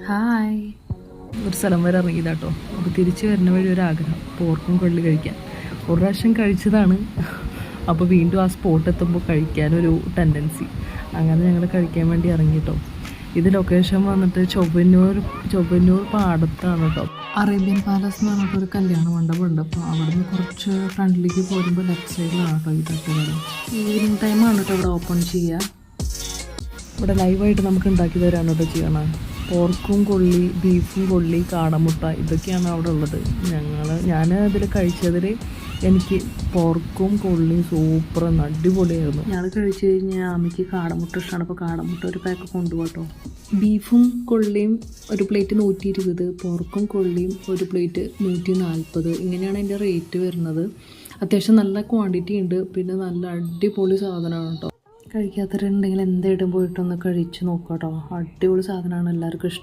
Hi. ഒരു സ്ഥലം വരെ ഇറങ്ങിയതാട്ടോ. അപ്പോൾ തിരിച്ച് വരുന്ന വഴി ഒരാഗ്രഹം പോർക്കും കൊള്ളി കഴിക്കാൻ. ഒരു പ്രാവശ്യം കഴിച്ചതാണ്. അപ്പോൾ വീണ്ടും ആ സ്പോട്ട് എത്തുമ്പോൾ കഴിക്കാനൊരു ടെൻഡൻസി. അങ്ങനെ ഞങ്ങൾ കഴിക്കാൻ വേണ്ടി ഇറങ്ങിട്ടോ. ഇത് ലൊക്കേഷൻ വന്നിട്ട് ചൊവ്വന്നൂർ പാടത്താണ് കേട്ടോ. അറേബ്യൻ പാലസ് എന്ന് പറഞ്ഞിട്ട് ഒരു കല്യാണ മണ്ഡപമുണ്ട്. അപ്പോൾ അവിടെ നിന്ന് കുറച്ച് ഫ്രണ്ടിലേക്ക് പോരുമ്പോൾ ലെഫ്റ്റ് സൈഡിലാണ് കേട്ടോ ഈ തട്ടുകട. ഈവനിങ് ടൈമാണ് കേട്ടോ ഇവിടെ ഓപ്പൺ ചെയ്യുക. ഇവിടെ ലൈവായിട്ട് നമുക്ക് ഉണ്ടാക്കി തരാണ് കേട്ടോ ചെയ്യണം. പോർക്കും കൊള്ളി, ബീഫും കൊള്ളി, കാടമുട്ട ഇതൊക്കെയാണ് അവിടെ ഉള്ളത്. ഞാൻ അതിൽ കഴിച്ചതിൽ എനിക്ക് പോർക്കും കൊള്ളിയും സൂപ്പർ അടിപൊളിയായിരുന്നു. ഞാൻ കഴിച്ച് കഴിഞ്ഞാൽ അമ്മയ്ക്ക് കാടമുട്ട ഇഷ്ടമാണ്. അപ്പോൾ കാടമുട്ട ഒരു പാക്ക് കൊണ്ടുപോകട്ടോ. ബീഫും കൊള്ളിയും ഒരു പ്ലേറ്റ് 120, പോർക്കും കൊള്ളിയും ഒരു പ്ലേറ്റ് 140. ഇങ്ങനെയാണ് അതിൻ്റെ റേറ്റ് വരുന്നത്. അത്യാവശ്യം നല്ല ക്വാണ്ടിറ്റി ഉണ്ട്. പിന്നെ നല്ല അടിപൊളി സാധനമാണ് കേട്ടോ. കഴിക്കാത്തവരുണ്ടെങ്കിൽ എന്തായിട്ടും പോയിട്ടൊന്ന് കഴിച്ച് നോക്കാം കേട്ടോ. അടിപൊളി സാധനമാണ്, എല്ലാവർക്കും ഇഷ്ടം.